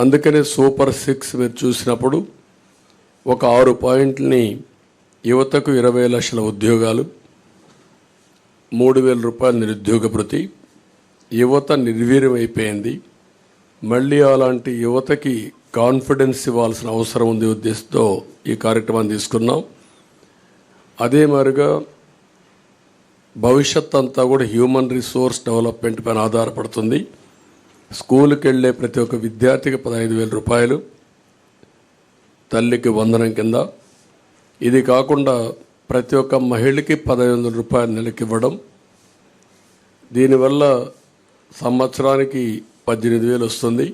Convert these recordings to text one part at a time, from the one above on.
అందుకనే సూపర్ 6 మీరు చూసినప్పుడు ఒక 6 పాయింట్లని యువతకు 20 లక్షల ఉద్యోగాలు, 3,000 రూపాయల నిరుద్యోగ భృతి, యువత నిర్వీర్యం అయిపోయింది, మళ్ళీ అలాంటి యువతకి కాన్ఫిడెన్స్ ఇవ్వాల్సిన అవసరం ఉంది ఉద్దేశంతో ఈ కార్యక్రమాన్ని తీసుకున్నాం. అదే మాదిరిగా భవిష్యత్ అంతా కూడా హ్యూమన్ రిసోర్స్ డెవలప్మెంట్ పైన ఆధారపడుతుంది. స్కూల్కి వెళ్ళే ప్రతి ఒక్క విద్యార్థికి 15,000 రూపాయలు తల్లికి వందనం కింద, ఇది కాకుండా ప్రతి ఒక్క మహిళకి 1,500 రూపాయలు నెలకి ఇవ్వడం. దీనివల్ల సంవత్సరానికి 18,000 వస్తుంది.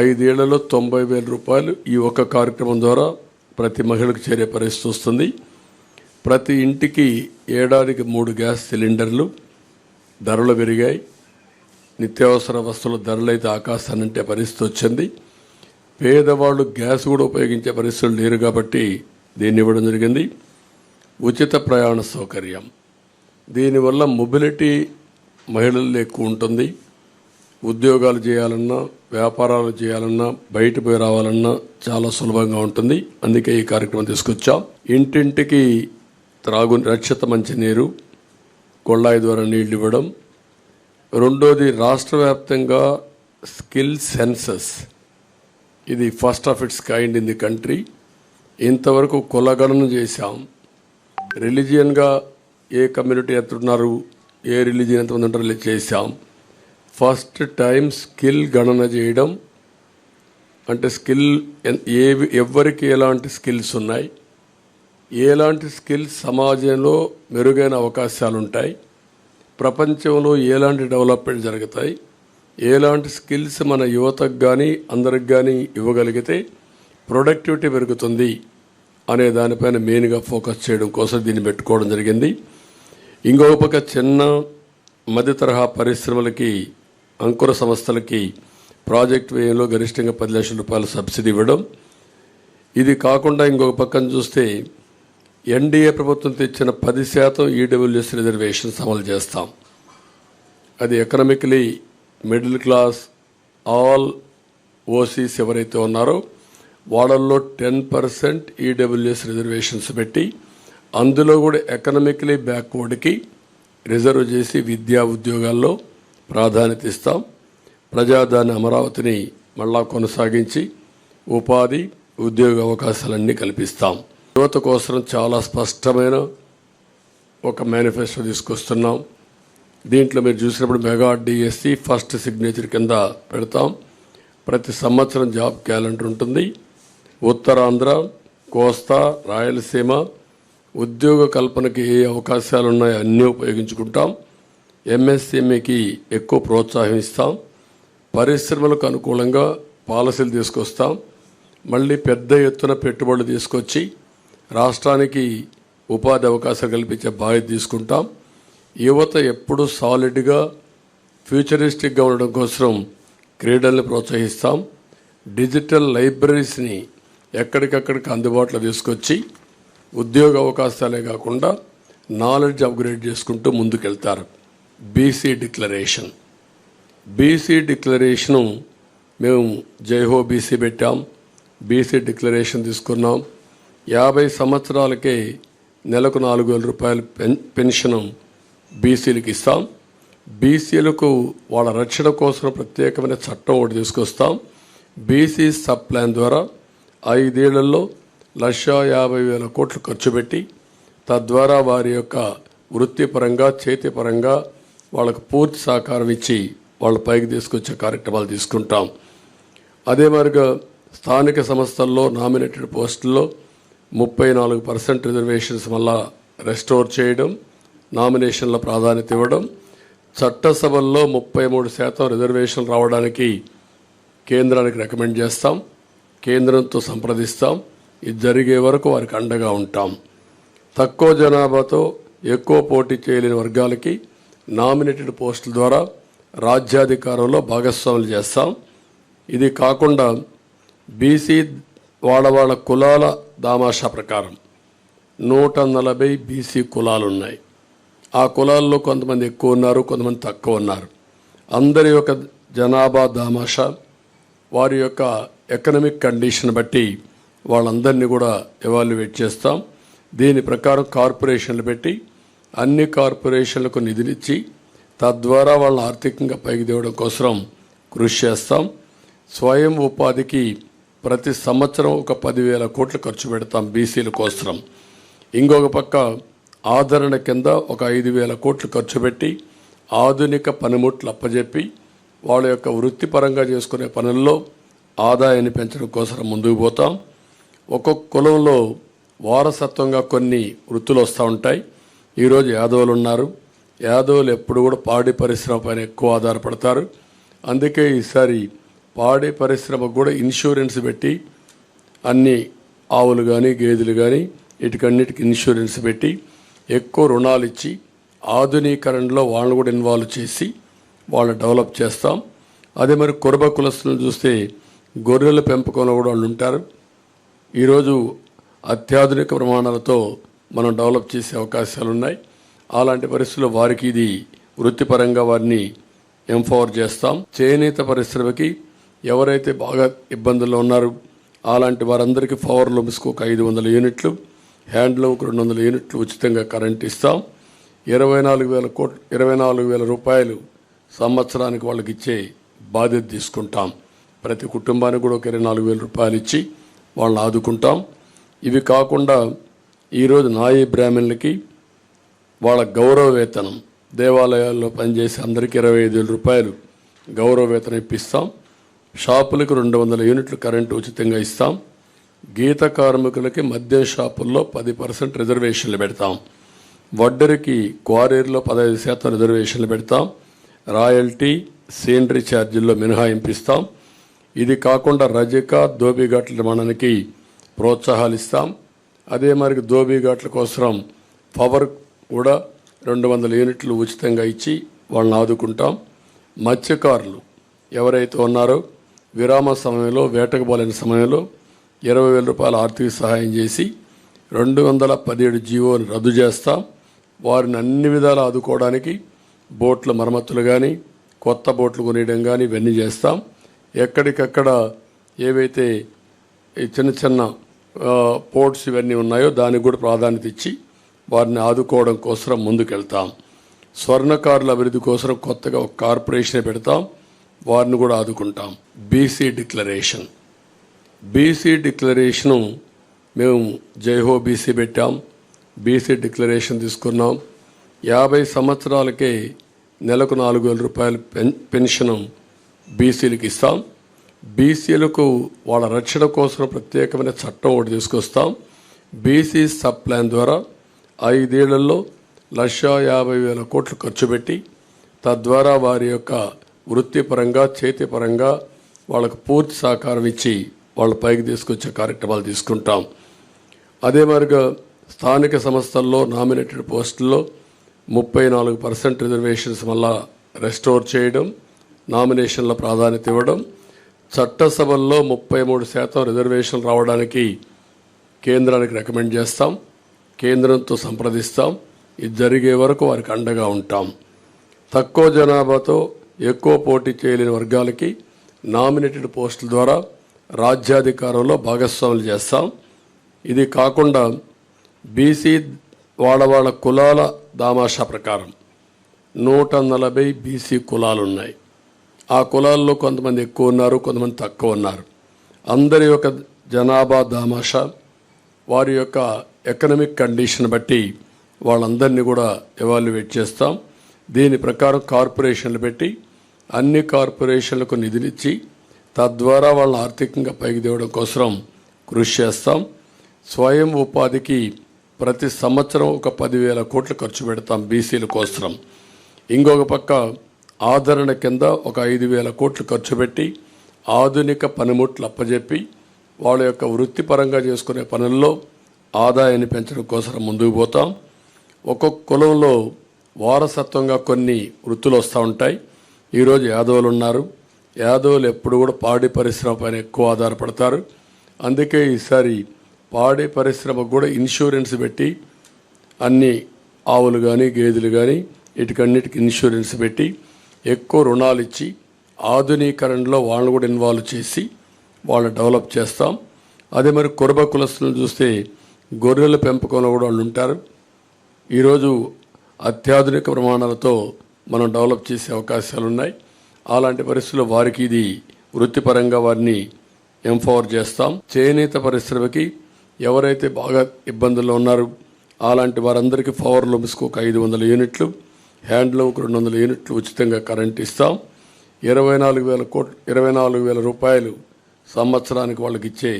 5 ఏళ్లలో 90,000 రూపాయలు ఈ ఒక్క కార్యక్రమం ద్వారా ప్రతి మహిళకు చేరే పరిస్థితి వస్తుంది. ప్రతి ఇంటికి ఏడాదికి 3 గ్యాస్ సిలిండర్లు. ధరలు పెరిగాయి, నిత్యావసర వస్తువుల ధరలు అయితే ఆకాశాన్నంటే పరిస్థితి వచ్చింది. పేదవాళ్ళు గ్యాస్ కూడా ఉపయోగించే పరిస్థితులు లేరు కాబట్టి దీన్ని ఇవ్వడం జరిగింది. ఉచిత ప్రయాణ సౌకర్యం, దీనివల్ల మొబిలిటీ మహిళల్లో ఎక్కువ ఉంటుంది. ఉద్యోగాలు చేయాలన్నా, వ్యాపారాలు చేయాలన్నా, బయట పోయి రావాలన్నా చాలా సులభంగా ఉంటుంది. అందుకే ఈ కార్యక్రమం తీసుకొచ్చాం. ఇంటింటికి రక్షిత మంచినీరు, కొళ్ళాయి ద్వారా నీళ్లు ఇవ్వడం. రెండోది, రాష్ట్ర వ్యాప్తంగా స్కిల్ సెన్సస్, ఇది first of it's kind in the country. ఇంతవరకు కులగణన చేశాం. రిలీజియన్గా ఏ కమ్యూనిటీ ఎంత ఉన్నారు, ఏ రిలీజియన్ ఎంతమంది ఉంటారో చేశాం. ఫస్ట్ టైం స్కిల్ గణన చేయడం, అంటే స్కిల్ ఎవరికి ఎలాంటి స్కిల్స్ ఉన్నాయి, ఎలాంటి స్కిల్స్ సమాజంలో మెరుగైన అవకాశాలు ఉంటాయి, ప్రపంచంలో ఎలాంటి డెవలప్మెంట్ జరుగుతాయి, ఎలాంటి స్కిల్స్ మన యువతకు కానీ అందరికి కానీ ఇవ్వగలిగితే ప్రొడక్టివిటీ పెరుగుతుంది అనే దానిపైన మెయిన్గా ఫోకస్ చేయడం కోసం దీన్ని పెట్టుకోవడం జరిగింది. ఇంకొక పక్క చిన్న మధ్య తరహా పరిశ్రమలకి, అంకుర సంస్థలకి ప్రాజెక్ట్ వ్యయంలో గరిష్టంగా 10 లక్షల రూపాయల సబ్సిడీ ఇవ్వడం. ఇది కాకుండా ఇంకొక పక్కన చూస్తే ఎన్డీఏ ప్రభుత్వం తెచ్చిన 10% ఈడబ్ల్యూఎస్ రిజర్వేషన్స్ అమలు చేస్తాం. అది economically middle class, all OCs ఎవరైతే ఉన్నారో వాళ్ళల్లో 10% ఈడబ్ల్యూఎస్ రిజర్వేషన్స్ పెట్టి, అందులో కూడా ఎకనామికలీ బ్యాక్వర్డ్కి రిజర్వ్ చేసి విద్యా ఉద్యోగాల్లో ప్రాధాన్యత ఇస్తాం. ప్రజాదాని అమరావతిని మళ్ళా కొనసాగించి ఉపాధి, ఉద్యోగ అవకాశాలన్నీ కల్పిస్తాం. యువత కోసం చాలా స్పష్టమైన ఒక మేనిఫెస్టో తీసుకొస్తున్నాం. దీంట్లో మీరు చూసినప్పుడు మెగా డిఎస్సి ఫస్ట్ సిగ్నేచర్ కింద పెడతాం. ప్రతి సంవత్సరం జాబ్ క్యాలెండర్ ఉంటుంది. ఉత్తరాంధ్ర, కోస్తా, రాయలసీమ ఉద్యోగ కల్పనకి ఏ అవకాశాలు ఉన్నాయో అన్నీ ఉపయోగించుకుంటాం. ఎంఎస్ఎంఈకి ఎక్కువ ప్రోత్సాహం ఇస్తాం. పరిశ్రమలకు అనుకూలంగా పాలసీలు తీసుకొస్తాం. మళ్ళీ పెద్ద ఎత్తున పెట్టుబడులు తీసుకొచ్చి రాష్ట్రానికి ఉపాధి అవకాశాలు కల్పించే బాధ్యత తీసుకుంటాం. యువత ఎప్పుడు సాలిడ్గా ఫ్యూచరిస్టిక్గా ఉండడం కోసం క్రీడల్ని ప్రోత్సహిస్తాం. డిజిటల్ లైబ్రరీస్ని ఎక్కడికక్కడికి అందుబాటులో తీసుకొచ్చి ఉద్యోగ అవకాశాలే కాకుండా నాలెడ్జ్ అప్గ్రేడ్ చేసుకుంటూ ముందుకెళ్తారు. బీసీ డిక్లరేషను మేము జైహో బీసీ పెట్టాం. బీసీ డిక్లరేషన్ తీసుకున్నాం. 50 సంవత్సరాలకే నెలకు 4,000 రూపాయల పెన్షన్ బీసీలకు ఇస్తాం. బీసీలకు వాళ్ళ రక్షణ కోసం ప్రత్యేకమైన చట్టం ఒకటి తీసుకొస్తాం. బీసీ సబ్ ప్లాన్ ద్వారా 5 ఏళ్లలో 1,50,000 కోట్లు ఖర్చు పెట్టి, తద్వారా వారి యొక్క వృత్తిపరంగా, చేతిపరంగా వాళ్ళకు పూర్తి సహకారం ఇచ్చి వాళ్ళ పైకి తీసుకొచ్చే కార్యక్రమాలు తీసుకుంటాం. అదే మాదిరిగా స్థానిక సంస్థల్లో నామినేటెడ్ పోస్టుల్లో 34% రిజర్వేషన్స్ మళ్ళా రెస్టోర్ చేయడం, నామినేషన్ల ప్రాధాన్యత ఇవ్వడం. చట్టసభల్లో 33% రిజర్వేషన్ రావడానికి కేంద్రానికి రికమెండ్ చేస్తాం. కేంద్రంతో సంప్రదిస్తాం. ఇది జరిగే వరకు వారికి అండగా ఉంటాం. తక్కువ జనాభాతో ఎక్కువ పోటీ చేయలేని వర్గాలకి నామినేటెడ్ పోస్టుల ద్వారా రాజ్యాధికారంలో భాగస్వాములు చేస్తాం. ఇది కాకుండా బీసీ వాళ్ళ కులాల దామాషా ప్రకారం 140 బీసీ కులాలు ఉన్నాయి. ఆ కులాల్లో కొంతమంది ఎక్కువ ఉన్నారు, కొంతమంది తక్కువ ఉన్నారు. అందరి యొక్క జనాభా దామాషా వారి యొక్క ఎకనామిక్ కండిషన్ బట్టి వాళ్ళందరినీ కూడా ఎవాల్యుయేట్ చేస్తాం. దీని ప్రకారం కార్పొరేషన్లు పెట్టి అన్ని కార్పొరేషన్లకు నిధులిచ్చి తద్వారా వాళ్ళని ఆర్థికంగా పైకి తేవడం కోసం కృషి చేస్తాం. స్వయం ఉపాధికి ప్రతి సంవత్సరం ఒక 10,000 కోట్లు ఖర్చు పెడతాం బీసీల కోసం. ఇంకొక పక్క ఆదరణ కింద ఒక 5,000 కోట్లు ఖర్చు పెట్టి ఆధునిక పనిముట్లు అప్పజెప్పి వాళ్ళ యొక్క వృత్తిపరంగా చేసుకునే పనుల్లో ఆదాయాన్ని పెంచడం కోసం ముందుకు పోతాం. ఒక్కొక్క కులంలో వారసత్వంగా కొన్ని వృత్తులు వస్తూ ఉంటాయి. ఈరోజు యాదవులు ఉన్నారు. యాదవులు ఎప్పుడు కూడా పాడి పరిశ్రమ పైన ఎక్కువ ఆధారపడతారు. అందుకే ఈసారి పాడి పరిశ్రమకు కూడా ఇన్సూరెన్స్ పెట్టి అన్ని ఆవులు కానీ గేదెలు కానీ వీటికన్నిటికి ఇన్సూరెన్స్ పెట్టి ఎక్కువ రుణాలు ఇచ్చి ఆధునీకరణలో వాళ్ళని కూడా ఇన్వాల్వ్ చేసి వాళ్ళని డెవలప్ చేస్తాం. అదే మరి కురబ కులస్తులను చూస్తే గొర్రెల పెంపకంలో కూడా వాళ్ళు ఉంటారు. ఈరోజు అత్యాధునిక ప్రమాణాలతో మనం డెవలప్ చేసే అవకాశాలు ఉన్నాయి. అలాంటి పరిస్థితుల్లో వారికి ఇది వృత్తిపరంగా వారిని ఎంపవర్ చేస్తాం. చేనేత పరిశ్రమకి ఎవరైతే బాగా ఇబ్బందుల్లో ఉన్నారో అలాంటి వారందరికీ పవర్ లూమ్స్కు ఒక 500 యూనిట్లు, హ్యాండ్లూమ్కి 200 యూనిట్లు ఉచితంగా కరెంట్ ఇస్తాం. 24,000 రూపాయలు సంవత్సరానికి వాళ్ళకి ఇచ్చే బాధ్యత తీసుకుంటాం. ప్రతి కుటుంబానికి కూడా ఒక 24,000 రూపాయలు ఇచ్చి వాళ్ళని ఆదుకుంటాం. ఇవి కాకుండా ఈరోజు నాయీ బ్రాహ్మణులకి వాళ్ళ గౌరవ వేతనం దేవాలయాల్లో పనిచేసే అందరికీ 25,000 రూపాయలు గౌరవ వేతనం ఇప్పిస్తాం. షాపులకు 200 యూనిట్లు కరెంటు ఉచితంగా ఇస్తాం. గీత కార్మికులకి మద్యం షాపుల్లో 10% రిజర్వేషన్లు పెడతాం. వడ్డరికి క్వారీల్లో 15% రిజర్వేషన్లు పెడతాం. రాయల్టీ సీనరీ ఛార్జీల్లో మినహాయింపిస్తాం. ఇది కాకుండా రజక దోబిఘాట్ల నిర్మాణానికి ప్రోత్సాహాలు ఇస్తాం. అదే మరి దోబిఘాట్ల కోసం పవర్ కూడా 200 యూనిట్లు ఉచితంగా ఇచ్చి వాళ్ళని ఆదుకుంటాం. మత్స్యకారులు ఎవరైతే ఉన్నారో విరామ సమయంలో వేటకు పోలేని సమయంలో 20,000 రూపాయల ఆర్థిక సహాయం చేసి 217 జీవోని రద్దు చేస్తాం. వారిని అన్ని విధాలు ఆదుకోవడానికి బోట్ల మరమ్మతులు కానీ కొత్త బోట్లు కొనియడం కానీ ఇవన్నీ చేస్తాం. ఎక్కడికక్కడ ఏవైతే చిన్న చిన్న పోర్ట్స్ ఇవన్నీ ఉన్నాయో దానికి కూడా ప్రాధాన్యత ఇచ్చి వారిని ఆదుకోవడం కోసం ముందుకెళ్తాం. స్వర్ణకారుల అభివృద్ధి కోసం కొత్తగా ఒక కార్పొరేషన్ పెడతాం. వారిని కూడా ఆదుకుంటాం. బీసీ డిక్లరేషను మేము జైహో బీసీ పెట్టాం. బీసీ డిక్లరేషన్ తీసుకున్నాం. 50 సంవత్సరాలకే నెలకు 4,000 రూపాయలు పెన్షన్ బీసీలకు ఇస్తాం. బీసీలకు వాళ్ళ రక్షణ కోసం ప్రత్యేకమైన చట్టం ఒకటి తీసుకొస్తాం. బీసీ సబ్ ప్లాన్ ద్వారా 5 ఏళ్లలో 1,50,000 కోట్లు ఖర్చు పెట్టి తద్వారా వారి యొక్క వృత్తిపరంగా చేతిపరంగా వాళ్ళకు పూర్తి సహకారం ఇచ్చి వాళ్ళ పైకి తీసుకొచ్చే కార్యక్రమాలు తీసుకుంటాం. అదే మరిగా స్థానిక సంస్థల్లో నామినేటెడ్ పోస్టుల్లో 34% రిజర్వేషన్స్ మళ్ళా రెస్టోర్ చేయడం, నామినేషన్ల ప్రాధాన్యత ఇవ్వడం, చట్టసభల్లో 33% రిజర్వేషన్లు రావడానికి కేంద్రానికి రికమెండ్ చేస్తాం. కేంద్రంతో సంప్రదిస్తాం. ఇది జరిగే వరకు వారికి అండగా ఉంటాం. తక్కువ జనాభాతో ఎక్కువ పోటీ చేయలేని వర్గాలకి నామినేటెడ్ పోస్టుల ద్వారా రాజ్యాధికారంలో భాగస్వాములు చేస్తాం. ఇది కాకుండా బీసీ వాళ్ళ కులాల దామాషా ప్రకారం 140 బీసీ కులాలు ఉన్నాయి. ఆ కులాల్లో కొంతమంది ఎక్కువ ఉన్నారు, కొంతమంది తక్కువ ఉన్నారు. అందరి యొక్క జనాభా దామాషా వారి యొక్క ఎకనామిక్ కండిషన్ బట్టి వాళ్ళందరినీ కూడా ఎవాల్యుయేట్ చేస్తాం. దీని ప్రకారం కార్పొరేషన్లు పెట్టి అన్ని కార్పొరేషన్లకు నిధులిచ్చి తద్వారా వాళ్ళని ఆర్థికంగా పైకి తేవడం కోసం కృషి చేస్తాం. స్వయం ఉపాధికి ప్రతి సంవత్సరం ఒక 10,000 కోట్లు ఖర్చు పెడతాం బీసీల కోసం. ఇంకొక పక్క ఆదరణ కింద ఒక 5,000 కోట్లు ఖర్చు పెట్టి ఆధునిక పనిముట్లు అప్పజెప్పి వాళ్ళ యొక్క వృత్తిపరంగా చేసుకునే పనుల్లో ఆదాయాన్ని పెంచడం కోసం ముందుకు పోతాం. ఒక్కొక్క కులంలో వారసత్వంగా కొన్ని వృత్తులు వస్తూ ఉంటాయి. ఈరోజు యాదవులు ఉన్నారు. యాదవులు ఎప్పుడు కూడా పాడి పరిశ్రమ పైన ఎక్కువ ఆధారపడతారు. అందుకే ఈసారి పాడి పరిశ్రమకు కూడా ఇన్సూరెన్స్ పెట్టి అన్ని ఆవులు కానీ గేదెలు కానీ వీటికన్నిటికి ఇన్సూరెన్స్ పెట్టి ఎక్కువ రుణాలు ఇచ్చి ఆధునీకరణలో వాళ్ళని కూడా ఇన్వాల్వ్ చేసి వాళ్ళని డెవలప్ చేస్తాం. అదే మరి కురబ కులస్తులను చూస్తే గొర్రెల పెంపకంలో కూడా వాళ్ళు ఉంటారు. ఈరోజు అత్యాధునిక ప్రమాణాలతో మనం డెవలప్ చేసే అవకాశాలు ఉన్నాయి. అలాంటి పరిస్థితుల్లో వారికి ఇది వృత్తిపరంగా వారిని ఎంపవర్ చేస్తాం. చేనేత పరిశ్రమకి ఎవరైతే బాగా ఇబ్బందుల్లో ఉన్నారో అలాంటి వారందరికీ పవర్ లూమ్స్కి ఒక 500 యూనిట్లు, హ్యాండ్లూమ్కి 200 యూనిట్లు ఉచితంగా కరెంట్ ఇస్తాం. 24,000 రూపాయలు సంవత్సరానికి వాళ్ళకి ఇచ్చే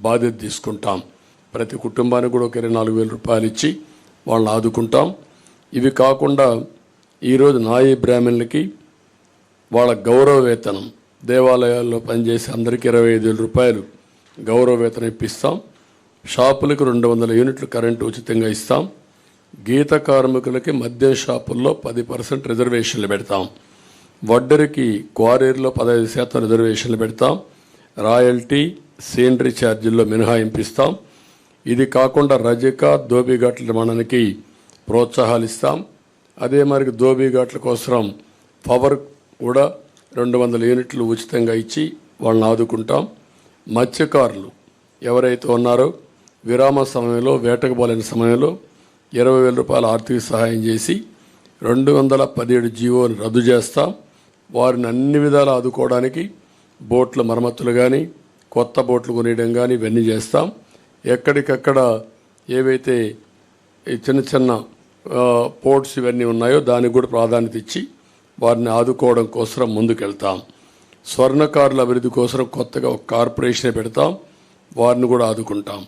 బాధ్యత తీసుకుంటాం. ప్రతి కుటుంబానికి కూడా ఒక 24,000 రూపాయలు ఇచ్చి వాళ్ళని ఆదుకుంటాం. ఇవి కాకుండా ఈరోజు నాయీ బ్రాహ్మణులకి వాళ్ళ గౌరవ వేతనం, దేవాలయాల్లో పనిచేసే అందరికీ 25,000 రూపాయలు గౌరవ వేతనం ఇప్పిస్తాం. షాపులకు 200 యూనిట్లు కరెంటు ఉచితంగా ఇస్తాం. గీత కార్మికులకి మద్యం షాపుల్లో 10% రిజర్వేషన్లు పెడతాం. వడ్డరికి క్వారీల్లో 15% రిజర్వేషన్లు పెడతాం. రాయల్టీ, సీనరీ ఛార్జీల్లో మినహాయింపు ఇస్తాం. ఇది కాకుండా రజక, దోబిఘాట్ల నిర్మాణానికి ప్రోత్సాహాలు ఇస్తాం. అదే మరి దోబిఘాట్ల కోసం పవర్ కూడా 200 యూనిట్లు ఉచితంగా ఇచ్చి వాళ్ళని ఆదుకుంటాం. మత్స్యకారులు ఎవరైతే ఉన్నారో విరామ సమయంలో, వేటకు పోలేని సమయంలో 20,000 రూపాయల ఆర్థిక సహాయం చేసి 217 జీవోని రద్దు చేస్తాం. వారిని అన్ని విధాలు ఆదుకోవడానికి బోట్ల మరమ్మతులు కానీ, కొత్త బోట్లు కొనియడం కానీ ఇవన్నీ చేస్తాం. ఎక్కడికక్కడ ఏవైతే ఈ చిన్న చిన్న పోర్ట్స్ ఇవన్నీ ఉన్నాయో దానికి కూడా ప్రాధాన్యత ఇచ్చి వారిని ఆదుకోవడం కోసం ముందుకెళ్తాం. స్వర్ణకారుల అభివృద్ధి కోసం కొత్తగా ఒక కార్పొరేషన్ పెడతాం. వారిని కూడా ఆదుకుంటాం.